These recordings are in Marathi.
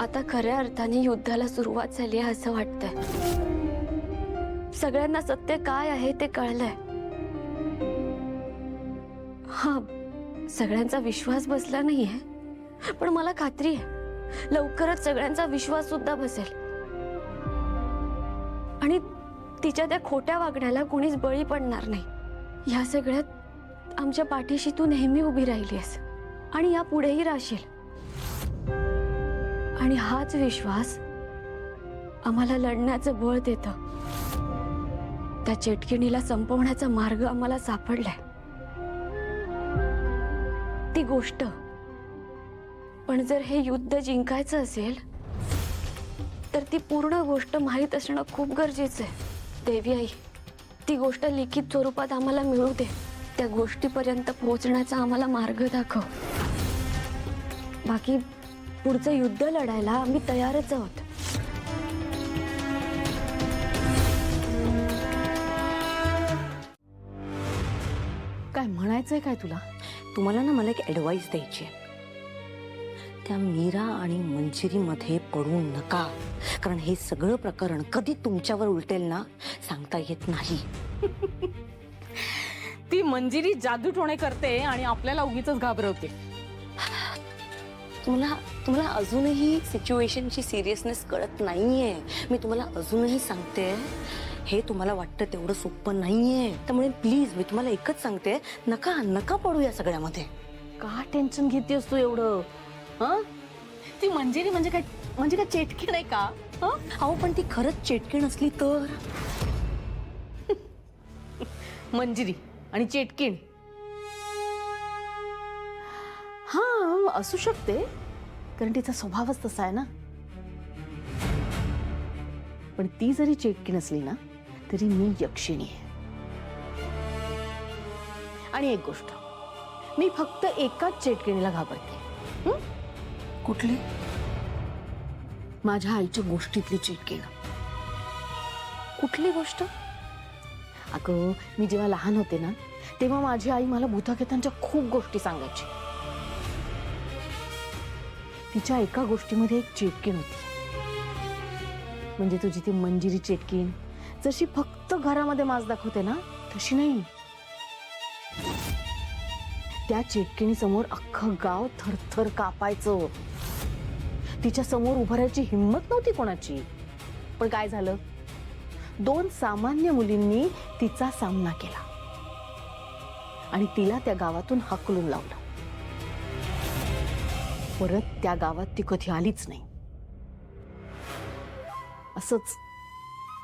आता खऱ्या अर्थाने युद्धाला सुरुवात झाली आहे असं वाटतंय। सगळ्यांना सत्य काय आहे ते कळलंय। हा, सगळ्यांचा विश्वास बसला नाहीये, पण मला खात्री आहे लवकरच सगळ्यांचा विश्वास सुद्धा बसेल आणि तिच्या त्या खोट्या वागण्याला कोणीच बळी पडणार नाही। या सगळ्यात आमच्या पाठीशी तू नेहमी उभी राहिलीस आणि या पुढेही राहशील आणि हाच विश्वास आम्हाला लढण्याचं बळ देतं। त्या चेटकिणीला संपवण्याचा मार्ग आम्हाला सापडलाय। ती गोष्ट, पण जर हे युद्ध जिंकायचं असेल तर ती पूर्ण गोष्ट माहीत असणं खूप गरजेचं आहे। देवी आई, ती गोष्ट लिखित स्वरूपात आम्हाला मिळू दे। त्या गोष्टीपर्यंत पोहोचण्याचा आम्हाला मार्ग दाखव। बाकी पुढचं युद्ध लढायला आम्ही तयारच आहोत। काय म्हणायचंय काय तुला? तुम्हाला ना मला एक ॲडवाइस द्यायची आहे। त्या मीरा आणि मंजिरीमध्ये पडू नका, कारण हे सगळं प्रकरण कधी तुमच्यावर उलटेल ना सांगता येत नाही। ती मंजिरी जादूटोणे करते आणि आपल्याला उगीच घाबरवते। तुम्हाला अजूनही सिच्युएशनची सिरियसनेस कळत नाहीये। मी तुम्हाला अजूनही सांगते, हे तुम्हाला वाटतं तेवढं सोपं नाहीये। त्यामुळे प्लीज मी तुम्हाला एकच सांगते, नका नका पडू या सगळ्यामध्ये। का टेन्शन घेतेस तू एवढं? हं? ती मंजिरी म्हणजे काय चेटकी नाही का? हं? अहो पण ती खरंच चेटकीण असली तर? मंजिरी आणि चेटकीण, हा असू शकते, कारण तिचा स्वभावच तसा आहे ना। पण ती जरी चेटकीण असली ना तरी मी यक्षिणी आहे। आणि एक गोष्ट, मी फक्त एकाच चेटकिणीला घाबरते। कुठली? माझ्या आईच्या गोष्टीतली चेटकीण। कुठली गोष्ट? अगं, मी जेव्हा लहान होते ना तेव्हा माझी आई मला भूतकेतांच्या खूप गोष्टी सांगायची। तिच्या एका गोष्टीमध्ये एक चेटकीण होती, म्हणजे तुझी ती मंजिरी चेटकीण जशी फक्त घरामध्ये माज दाखवते ना तशी नाही। त्या चेटकिणी समोर अख्खं गाव थरथर कापायचं। तिच्या समोर उभं राहायची हिंमत नव्हती कोणाची। पण काय झालं, 2 सामान्य मुलींनी तिचा सामना केला आणि तिला त्या गावातून हाकलून लावलं। परत त्या गावात ती कधी आलीच नाही। असंच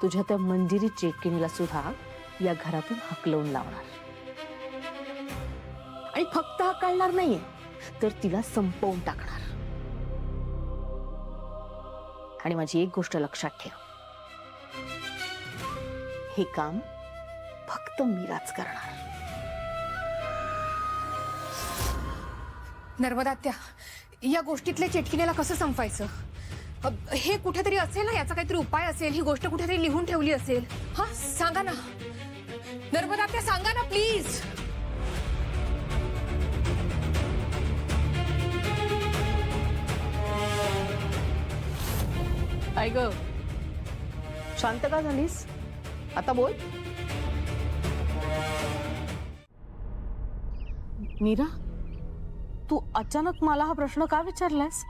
तुझ्या त्या मंजिरी चेटकिणीला सुद्धा या घरातून हाकलवून लावणार, आणि फक्त हाकलणार नाहीये तर तिला संपवून टाकणार। आणि माझी एक गोष्ट लक्षात ठेव, हे काम फक्त मीराच करणार। नर्मदात्या, या गोष्टीतल्या चेटकिनीला कसं संपायचं? हे कुठेतरी असेल ना, याचा काहीतरी उपाय असेल, ही गोष्ट कुठेतरी लिहून ठेवली असेल। हा, सांगा ना नर्मदात्या, सांगा ना प्लीज। काय ग, शांत का झालीस? आता बोल। मीरा, तू अचानक मला हा प्रश्न का विचारलास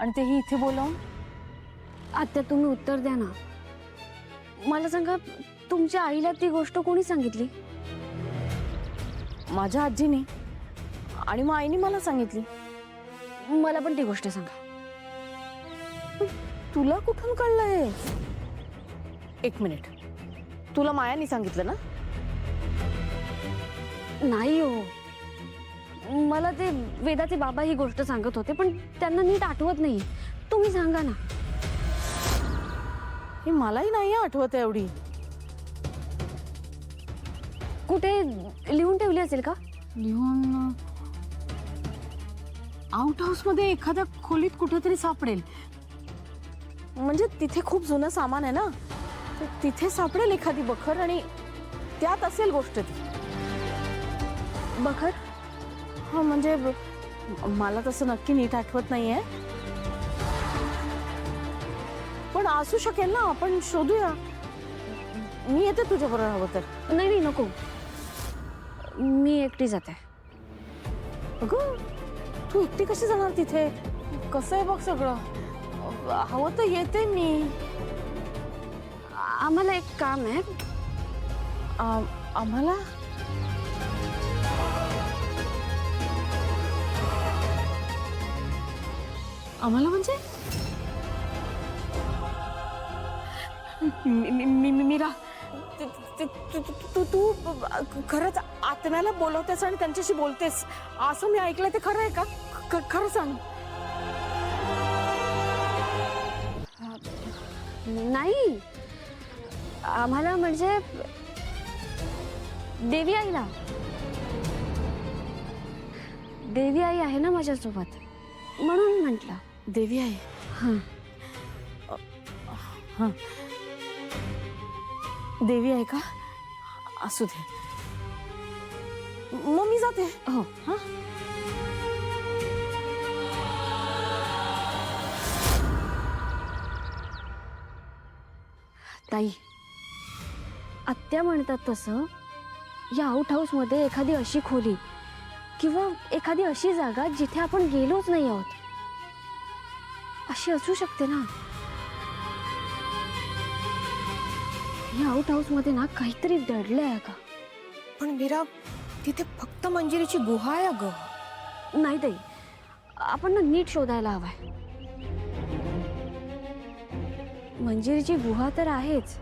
आणि तेही इथे बोलावून? आत्या, तुम्ही उत्तर द्या ना। मला सांगा, तुमच्या आईला ती गोष्ट कोणी सांगितली? माझ्या आजीने, आणि मग आईने मला सांगितली। मला पण ती गोष्ट सांगा। तुला कुठून कळलंय? एक मिनिट, तुला मायाने सांगितलं ना? नाही हो, मला ते वेदाचे बाबा ही गोष्ट सांगत होते, पण त्यांना नीट आठवत नाही। तुम्ही सांगा ना। हे मलाही नाही आठवत एवढी। कुठे लिहून ठेवली असेल का? लिहून आउट हाऊस मध्ये एखाद्या खोलीत कुठेतरी सापडेल। म्हणजे तिथे खूप जुनं सामान आहे ना, तर तिथे सापडेल एखादी बखर आणि त्यात असेल गोष्ट ती। बखर? हा, म्हणजे मला तसं नक्की नीट आठवत नाहीये, पण असू शकेल ना, आपण शोधूया. मी येते तुझ्या बरोबर हवं तर. नाही नाही नको, मी एकटी जाते. अगं तू एकटी कशी जाणार तिथे? कसं आहे बघ सगळं. हवं तर येते मी. आम्हाला एक काम आहे. आम्हाला आम्हाला म्हणजे मीरा, तू खरंच आत्म्याला बोलवतेस आणि त्यांच्याशी बोलतेस असं मी ऐकलं, ते खरं आहे का? खरं सांग. नाही, आम्हाला म्हणजे देवी आईला. देवी आई आहे ना माझ्यासोबत, म्हणून म्हटलं. देवी आहे. हां हां, देवी आहे का? असू दे, मग मी जाते. हो. हां. ताई, आत्या म्हणतात तसं या आउट हाऊस मध्ये एखादी अशी खोली किंवा एखादी अशी जागा जिथे आपण गेलोच नाही आहोत, अशी असू शकते ना. या आउट हाऊस मध्ये ना काहीतरी दडलंय का? पण मीरा, तिथे फक्त मंजिरीची गुहा आहे अगं. नाही ताई, आपण ना नीट शोधायला हवाय. मंजिरीची गुहा तर आहेच,